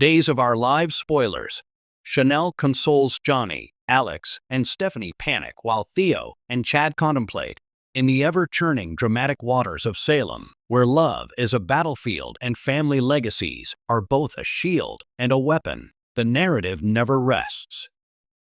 Days of Our Lives spoilers. Chanel consoles Johnny, Alex, and Stephanie panic while Theo and Chad contemplate. In the ever-churning dramatic waters of Salem, where love is a battlefield and family legacies are both a shield and a weapon, the narrative never rests.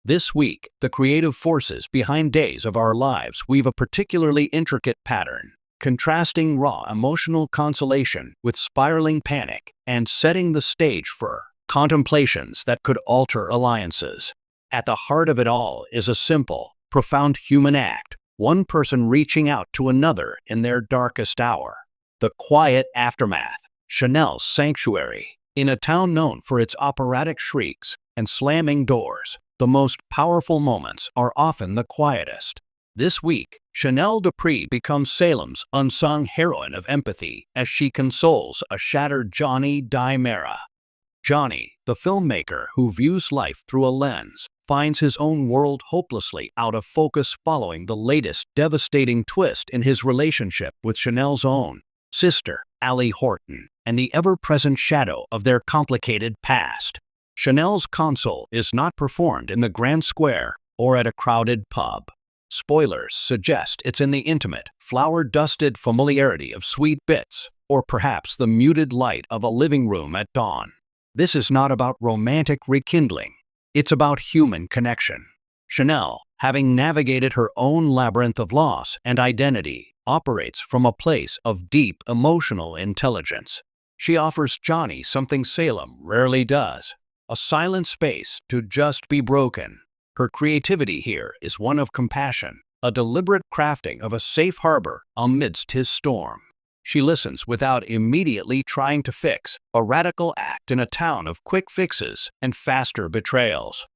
This week, the creative forces behind Days of Our Lives weave a particularly intricate pattern, contrasting raw emotional consolation with spiraling panic and setting the stage for contemplations that could alter alliances. At the heart of it all is a simple, profound human act, one person reaching out to another in their darkest hour. The quiet aftermath. Chanel's sanctuary. In a town known for its operatic shrieks and slamming doors, the most powerful moments are often the quietest. This week, Chanel Dupree becomes Salem's unsung heroine of empathy as she consoles a shattered Johnny Mera. Johnny, the filmmaker who views life through a lens, finds his own world hopelessly out of focus following the latest devastating twist in his relationship with Chanel's own sister, Allie Horton, and the ever-present shadow of their complicated past. Chanel's console is not performed in the grand square or at a crowded pub. Spoilers suggest it's in the intimate, flower-dusted familiarity of sweet bits, or perhaps the muted light of a living room at dawn. This is not about romantic rekindling. It's about human connection. Chanel, having navigated her own labyrinth of loss and identity, operates from a place of deep emotional intelligence. She offers Johnny something Salem rarely does, a silent space to just be broken. Her creativity here is one of compassion, a deliberate crafting of a safe harbor amidst his storm. She listens without immediately trying to fix, a radical act in a town of quick fixes and faster betrayals.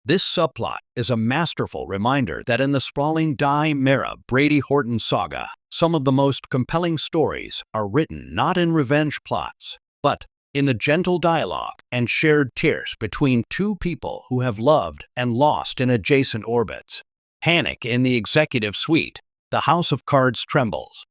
This subplot is a masterful reminder that in the sprawling Mera Brady Horton saga, some of the most compelling stories are written not in revenge plots, but in the gentle dialogue and shared tears between two people who have loved and lost in adjacent orbits. Panic in the executive suite. The house of cards trembles.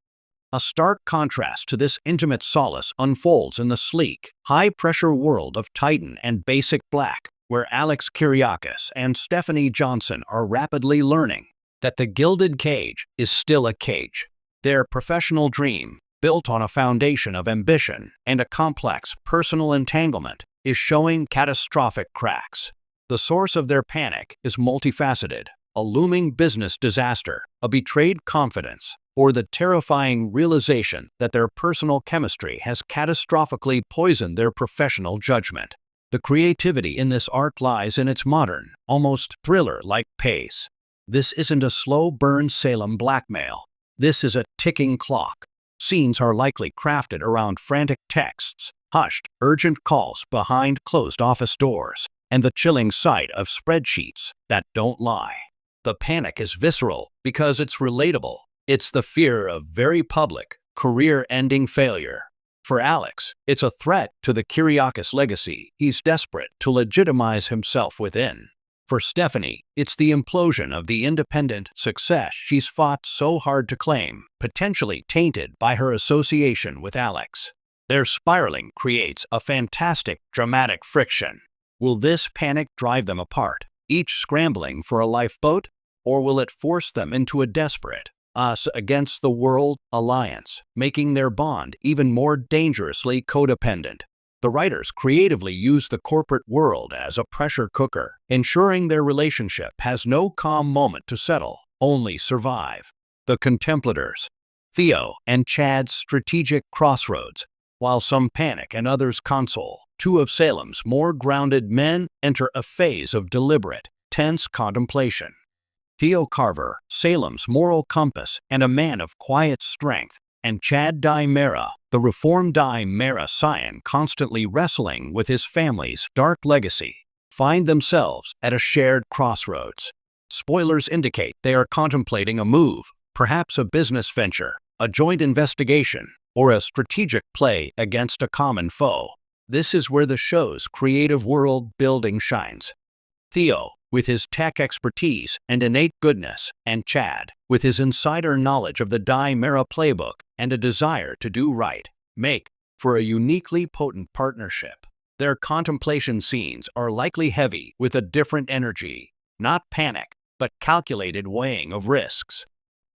A stark contrast to this intimate solace unfolds in the sleek, high-pressure world of Titan and Basic Black, where Alex Kyriakis and Stephanie Johnson are rapidly learning that the gilded cage is still a cage. Their professional dream, built on a foundation of ambition and a complex personal entanglement, is showing catastrophic cracks. The source of their panic is multifaceted: a looming business disaster, a betrayed confidence, or the terrifying realization that their personal chemistry has catastrophically poisoned their professional judgment. The creativity in this arc lies in its modern, almost thriller-like pace. This isn't a slow-burn Salem blackmail. This is a ticking clock. Scenes are likely crafted around frantic texts, hushed, urgent calls behind closed office doors, and the chilling sight of spreadsheets that don't lie. The panic is visceral because it's relatable. It's the fear of very public, career-ending failure. For Alex, it's a threat to the Kyriakis legacy he's desperate to legitimize himself within. For Stephanie, it's the implosion of the independent success she's fought so hard to claim, potentially tainted by her association with Alex. Their spiraling creates a fantastic dramatic friction. Will this panic drive them apart, each scrambling for a lifeboat, or will it force them into a desperate, us-against-the-world alliance, making their bond even more dangerously codependent? The writers creatively use the corporate world as a pressure cooker, ensuring their relationship has no calm moment to settle, only survive. The Contemplators. Theo and Chad's strategic crossroads. While some panic and others console, two of Salem's more grounded men enter a phase of deliberate, tense contemplation. Theo Carver, Salem's moral compass and a man of quiet strength, and Chad Mera, the reformed Mera scion constantly wrestling with his family's dark legacy, find themselves at a shared crossroads. Spoilers indicate they are contemplating a move, perhaps a business venture, a joint investigation, or a strategic play against a common foe. This is where the show's creative world building shines. Theo, with his tech expertise and innate goodness, and Chad, with his insider knowledge of the Mera playbook and a desire to do right, make for a uniquely potent partnership. Their contemplation scenes are likely heavy with a different energy, not panic, but calculated weighing of risks.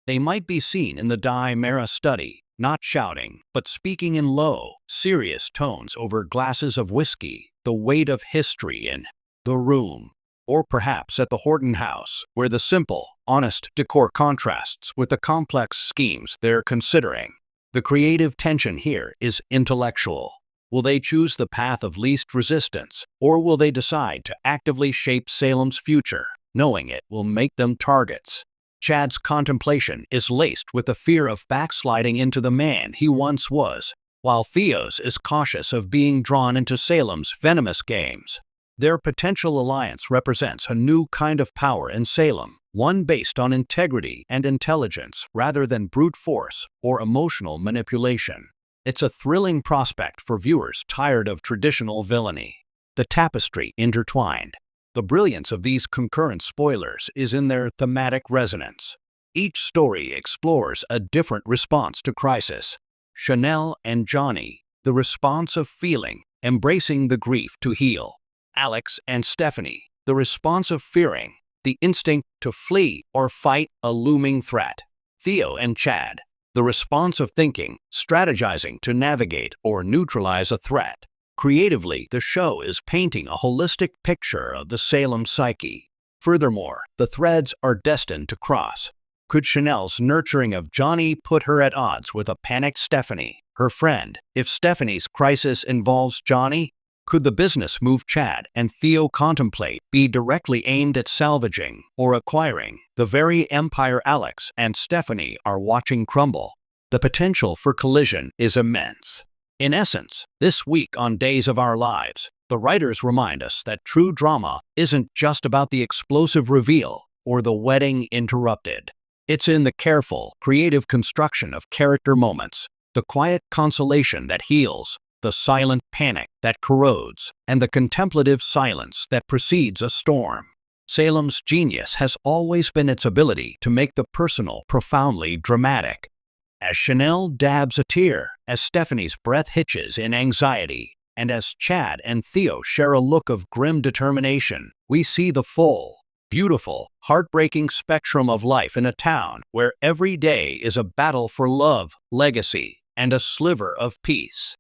They might be seen in the Mara study, not shouting, but speaking in low, serious tones over glasses of whiskey, the weight of history in the room. Or perhaps at the Horton house, where the simple, honest decor contrasts with the complex schemes they're considering. The creative tension here is intellectual. Will they choose the path of least resistance, or will they decide to actively shape Salem's future, knowing it will make them targets? Chad's contemplation is laced with the fear of backsliding into the man he once was, while Theo's is cautious of being drawn into Salem's venomous games. Their potential alliance represents a new kind of power in Salem, one based on integrity and intelligence rather than brute force or emotional manipulation. It's a thrilling prospect for viewers tired of traditional villainy. The tapestry intertwined. The brilliance of these concurrent spoilers is in their thematic resonance. Each story explores a different response to crisis. Chanel and Johnny, the response of feeling, embracing the grief to heal. Alex and Stephanie, the response of fearing, the instinct to flee or fight a looming threat. Theo and Chad, the response of thinking, strategizing to navigate or neutralize a threat. Creatively, the show is painting a holistic picture of the Salem psyche. Furthermore, the threads are destined to cross. Could Chanel's nurturing of Johnny put her at odds with a panicked Stephanie, her friend? If Stephanie's crisis involves Johnny, could the business move Chad and Theo contemplate be directly aimed at salvaging or acquiring the very empire Alex and Stephanie are watching crumble? The potential for collision is immense. In essence, this week on Days of Our Lives, the writers remind us that true drama isn't just about the explosive reveal or the wedding interrupted. It's in the careful, creative construction of character moments, the quiet consolation that heals, the silent panic that corrodes, and the contemplative silence that precedes a storm. Salem's genius has always been its ability to make the personal profoundly dramatic. As Chanel dabs a tear, as Stephanie's breath hitches in anxiety, and as Chad and Theo share a look of grim determination, we see the full, beautiful, heartbreaking spectrum of life in a town where every day is a battle for love, legacy, and a sliver of peace.